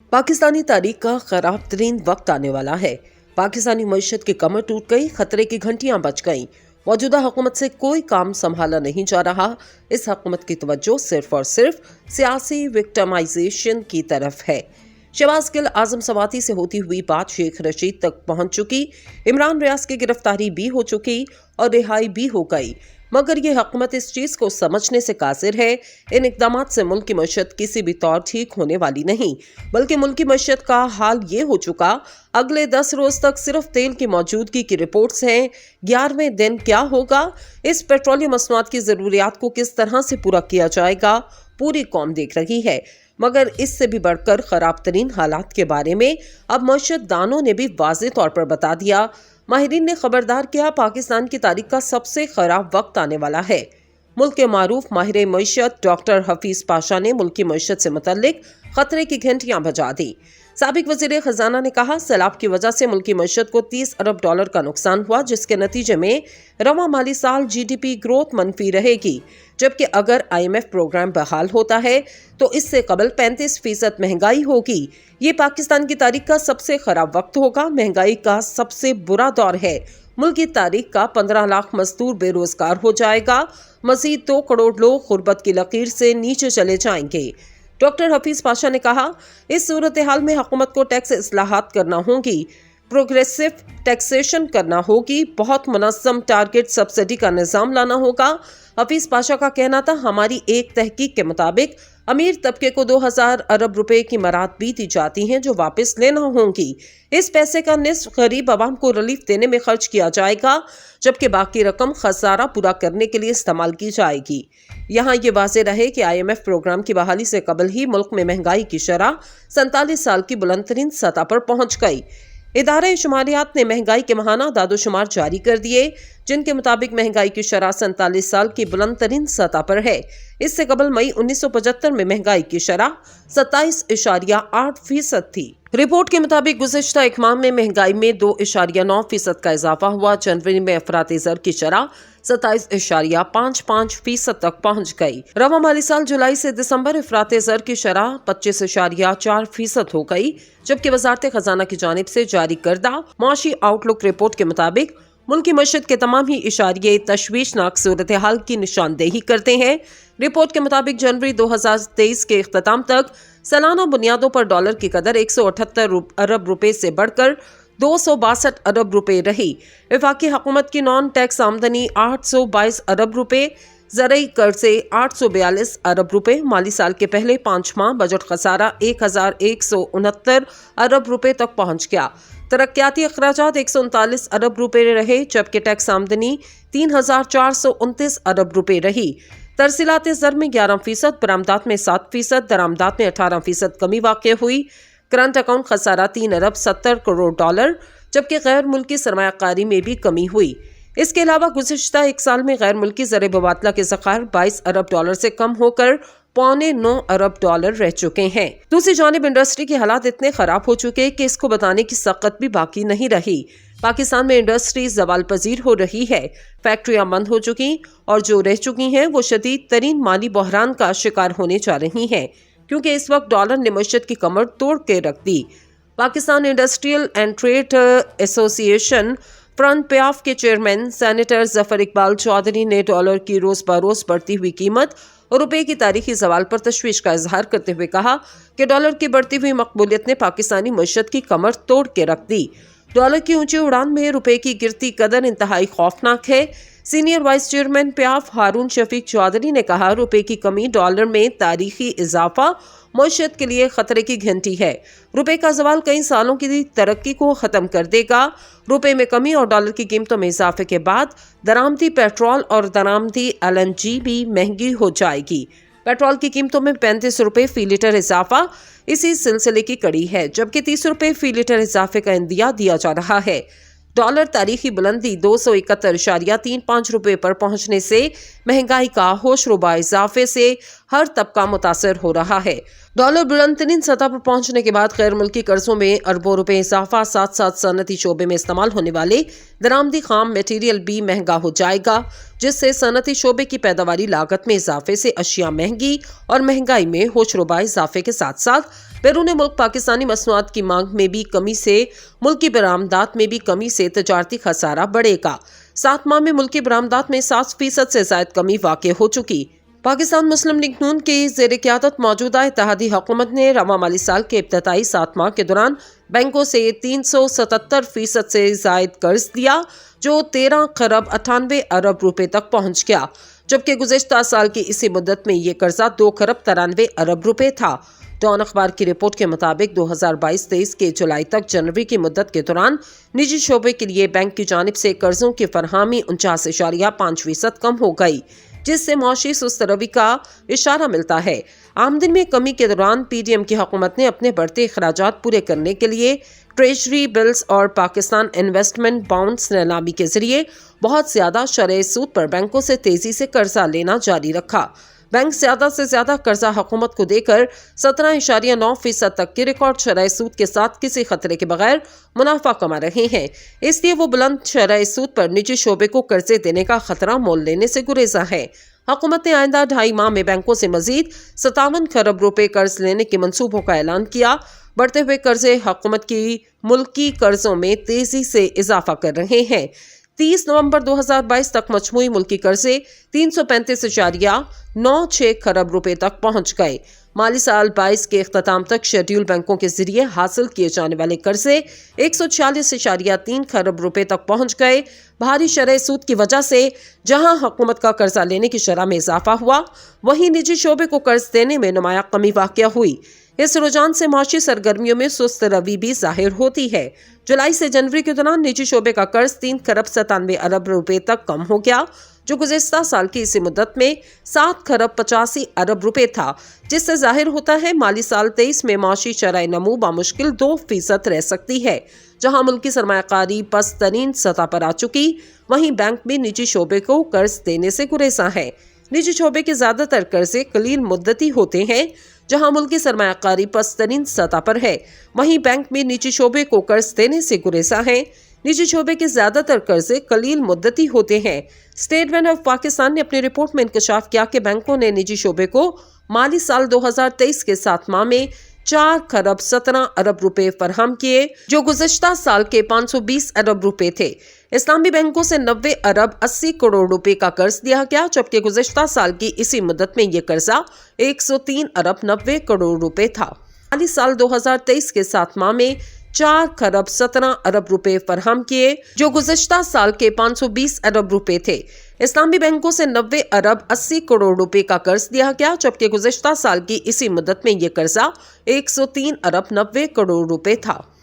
पाकिस्तानी तारीख का खराब तरीन वक्त आने वाला है। पाकिस्तानी मईशत की कमर टूट गई, खतरे की घंटियां बज गईं। मौजूदा हुकूमत से कोई काम संभाला नहीं जा रहा। इस हुकूमत की तवज्जो सिर्फ और सिर्फ सियासी विक्टिमाइजेशन की तरफ है। शहबाज गिल आजम सवाती से होती हुई बात शेख रशीद तक पहुंच चुकी। इमरान रियाज की गिरफ्तारी भी हो चुकी और रिहाई भी हो गई, मगर ये हुकूमत इस चीज को समझने से कासिर है। इन इक़दामात से मुल्क की मईशत किसी भी तौर ठीक होने वाली नहीं, बल्कि मुल्क की मईशत का हाल ये हो चुका, अगले 10 रोज तक सिर्फ तेल की मौजूदगी की रिपोर्ट्स हैं। 11वें दिन क्या होगा, इस पेट्रोलियम मसनूआत की जरूरियात को किस तरह से पूरा किया जाएगा, पूरी कौम देख रही है। मगर इससे भी बढ़कर खराब तरीन हालात के बारे में अब मईशत दानों ने भी वाज़ेह तौर पर बता दिया। माहिरीन ने खबरदार किया, पाकिस्तान की तारीख का सबसे खराब वक्त आने वाला है। मुल्क के मारूफ माहिर मईशत डॉक्टर हफीज पाशा ने मुल्क की मईशत से मुतल्लिक खतरे की घंटियां बजा दी। साबिक वज़ीर खजाना ने कहा, सैलाब की वजह से मुल्क की मईशत को $30 अरब का नुकसान हुआ, जिसके नतीजे में रवा माली साल GDP ग्रोथ मनफी रहेगी, जबकि अगर IMF प्रोग्राम बहाल होता है तो इससे कबल 35% महंगाई होगी। ये पाकिस्तान की तारीख का सबसे खराब वक्त होगा। महंगाई का सबसे बुरा दौर है। मुल्क की तारीख का 15 लाख मजदूर बेरोजगार हो जाएगा। मजीद 2 करोड़ लोग गुर्बत की लकीर से नीचे चले जाएंगे। डॉक्टर हफीज पाशा ने कहा, इस सूरत हाल में हुकूमत को टैक्स इस्लाहात करना होगी, प्रोग्रेसिव टैक्सेशन करना होगी, बहुत मुनज़्ज़म टारगेट सब्सिडी का निज़ाम लाना होगा। हफीज पाशा का कहना था, हमारी एक तहकीक के मुताबिक अमीर तबके को 2000 अरब रुपए की मराद भी दी जाती हैं, जो वापस लेना होंगी। इस पैसे का निस्फ गरीब आवाम को रिलीफ देने में खर्च किया जाएगा, जबकि बाकी रकम खसारा पूरा करने के लिए इस्तेमाल की जाएगी। यहाँ ये वाज़ेह रहे कि IMF प्रोग्राम की बहाली से कबल ही मुल्क में महंगाई की शरह 47 साल की बुलंदतरीन सतह पर पहुंच गई। इदारे शुमारियात ने महंगाई के माहाना दादोशुमार जारी कर दिए, जिनके मुताबिक महंगाई की शरह 47 साल की बुलंदतरीन सतह पर है। इससे कबल मई 1975 में महंगाई की शरह 27.8% थी। रिपोर्ट के मुताबिक गुज़िश्ता एक माह में महंगाई में 2.9% का इजाफा हुआ। जनवरी में अफराते ज़र की शरह 27.55% तक पहुंच गई। रवा माली साल जुलाई से दिसंबर अफराते ज़र की शरह 25.4% हो गई, जबकि वज़ारत खजाना की जानिब से जारी करदा माशी आउटलुक रिपोर्ट के मुताबिक मुल्क की मईशत के तमाम ही इशारे तशवीशनाक सूरत हाल की निशानदेही करते हैं। रिपोर्ट के मुताबिक जनवरी 2023 के इख्तिताम तक सालाना बुनियादों पर डॉलर की कदर 178 अरब रुपए से बढ़कर 262 अरब रुपए रही। वफाकी हुकूमत की नॉन टैक्स आमदनी 822 अरब रुपए, ज़रई कर्जे 842 अरब रुपए। माली साल के पहले 5 माह बजट खसारा 1169 अरब रुपए तक पहुंच गया। तरक्याती अखराजात 139 अरब रुपए रहे, जबकि टैक्स आमदनी 3429 अरब रुपए रही। तरसीलात ज़र में 11%, बरामदात में 7%, दरामदात में 18% कमी वाक़ हुई। करंट अकाउंट खसारा 3 अरब 70 करोड़ डॉलर, जबकि गैर मुल्की सरमायाकारी में भी कमी हुई। इसके अलावा गुज़िश्ता एक साल में गैर मुल्की ज़र मुबादला के ज़खायर 22 अरब डॉलर से कम होकर 8.25 अरब डॉलर रह चुके हैं। दूसरी जानिब इंडस्ट्री के हालात इतने खराब हो चुके कि इसको बताने की सकत भी बाकी नहीं रही। पाकिस्तान में इंडस्ट्री ज़वाल पजीर हो रही है। फैक्ट्रियां बंद हो चुकी और जो रह चुकी हैं वो शदीद तरीन माली बहरान का शिकार होने जा रही हैं, क्योंकि इस वक्त डॉलर ने मईशत की कमर तोड़ के रख दी। Pakistan Industrial and Trade Association Front प्याफ के चेयरमैन सेनेटर जफर इकबाल चौधरी ने डॉलर की रोज बरोज बढ़ती हुई कीमत और रुपए की तारीखी सवाल पर तशवीश का इजहार करते हुए कहा कि डॉलर की बढ़ती हुई मकबूलियत ने पाकिस्तानी मईशत की कमर तोड़ के रख दी। डॉलर की ऊंची उड़ान में रुपए की गिरती कदर इंतहाई खौफनाक है। सीनियर वाइस चेयरमैन प्याफ हारून शफीक चौधरी ने कहा, रुपए की कमी डॉलर में तारीखी इजाफा मईशत के लिए खतरे की घंटी है। रुपए का जवाल कई सालों की तरक्की को खत्म कर देगा। रुपए में कमी और डॉलर की कीमतों में इजाफे के बाद दरामदी पेट्रोल और दरामदी LNG भी महंगी हो जाएगी। पेट्रोल की कीमतों में 35 रुपए फी लीटर इजाफा इसी सिलसिले की कड़ी है, जबकि 30 रुपए फी लीटर इजाफे का इंदिया दिया जा रहा है। डॉलर तारीखी बुलंदी 271.35 रुपए पर पहुंचने से महंगाई का होशरुबा इजाफे से हर तबका मुतासर हो रहा है। डॉलर बुलंदतरीन सतह पर पहुंचने के बाद गैर मुल्की कर्जों में अरबों रुपए इजाफा, साथ साथ सनती शोबे में इस्तेमाल होने वाले दरामदी खाम मटीरियल भी महंगा हो जाएगा, जिससे सनती शोबे की पैदावारी लागत में इजाफे से अशिया महंगी और महंगाई में होशरुबा इजाफे के साथ साथ बैरून मुल्क पाकिस्तानी मसनूआत की मांग में भी कमी से मुल्की बरामदात में भी कमी से तजारती खसारा बढ़ेगा। 7 माह में मुल्की बरामदात में 7% से ज्यादा कमी वाक़ हो चुकी। पाकिस्तान मुस्लिम लीग नून की ज़ेर क़यादत मौजूदा इत्तेहादी हुकूमत ने रवा माली साल के इब्तदाई 7 माह के दौरान बैंकों से 377% से ज़ायद कर्ज दिया, जो 13 खरब 98 अरब रुपए तक पहुंच गया, जबकि गुज़िश्ता साल की इसी मुद्दत में ये कर्जा 2 खरब 93 अरब रुपए था। डॉन अखबार की रिपोर्ट के मुताबिक 2022-23 के जुलाई तक जनवरी की मुद्दत के दौरान निजी शोबे के लिए बैंक की जानिब से कर्जों की फरहमी 49.5% कम हो गई, जिससे मौशी सुस्त रवि का इशारा मिलता है। आमदनी में कमी के दौरान पीडीएम की हुकूमत ने अपने बढ़ते अखराजात पूरे करने के लिए ट्रेजरी बिल्स और पाकिस्तान इन्वेस्टमेंट बॉन्ड्स नीलामी के जरिए बहुत ज्यादा शरह सूद पर बैंकों से तेजी से कर्जा लेना जारी रखा। बैंक ज्यादा से ज्यादा कर्जा हुकूमत को देकर 17.9% तक की रिकॉर्ड शरह सूद के साथ किसी खतरे के बगैर मुनाफा कमा रहे हैं। इसलिए वो बुलंद शरह सूद पर निजी शोबे को कर्जे देने का खतरा मोल लेने से गुरेजा है। हुकूमत ने आइंदा 2.5 माह में बैंकों से मजीद 57 खरब रुपए कर्ज लेने के मंसूबों का ऐलान किया। बढ़ते हुए कर्जे हुकूमत की मुल्की कर्जों में तेजी से इजाफा कर रहे हैं। 30 नवंबर 2022 तक मजमूई मुल्की कर्जे 335.96 खरब रुपए तक पहुंच गए। माली साल 22 के इख्तिताम तक शेड्यूल बैंकों के जरिए हासिल किए जाने वाले कर्जे 146.3 खरब रुपए तक पहुंच गए। भारी शरह सूद की वजह से जहां हुकूमत का कर्जा लेने की शरह में इजाफा हुआ, वहीं निजी शोबे को कर्ज देने में नुमाया कमी वाक़या हुई। इस रुझान से माशी सरगर्मियों में सुस्त रवि भी जाहिर होती है। जुलाई से जनवरी के दौरान निजी शोबे का कर्ज 3 खरब 97 अरब रुपए तक कम हो गया, जो गुज़िश्ता साल की इसी मुद्दत में 7 खरब 85 अरब रुपए था, जिससे जाहिर होता है माली साल 23 में माशी शरह नमू बामुश्किल 2% रह सकती है। जहां मुल्की सरमायाकारी पस्त तरीन सतह पर आ चुकी, वहीं बैंक भी निजी शोबे को कर्ज देने से गुरेजा है। निजी शोबे के ज्यादातर कर्जे कलील मुद्दती होते हैं। जहां मुल्की सरमायाकारी पस्त तरीन सतह पर है, वहीं बैंक भी निजी शोबे को कर्ज देने से गुरेजा है। निजी शोबे के ज्यादातर कर्जे कलील मुद्दती होते हैं। स्टेट बैंक ऑफ पाकिस्तान ने अपनी रिपोर्ट में इंकशाफ किया कि बैंकों ने निजी शोबे को माली साल 2023 के 7 माह में 4 खरब 17 अरब रुपए फराहम किए, जो गुज़िश्ता साल के 520 अरब रुपए थे। इस्लामी बैंकों से 90 अरब 80 करोड़ रुपए का कर्ज दिया गया, जबकि गुज़िश्ता साल की इसी मुद्दत में ये कर्जा 103 अरब 90 करोड़ रुपए था। माली साल 2023 के 7 माह में 4 खरब 17 अरब रुपए फराहम किए, जो गुज़िश्ता साल के 520 अरब रुपए थे। इस्लामी बैंकों से 90 अरब 80 करोड़ रुपए का कर्ज दिया गया, जबकि गुज़िश्ता साल की इसी मुद्दत में ये कर्जा 103 अरब 90 करोड़ रुपए था।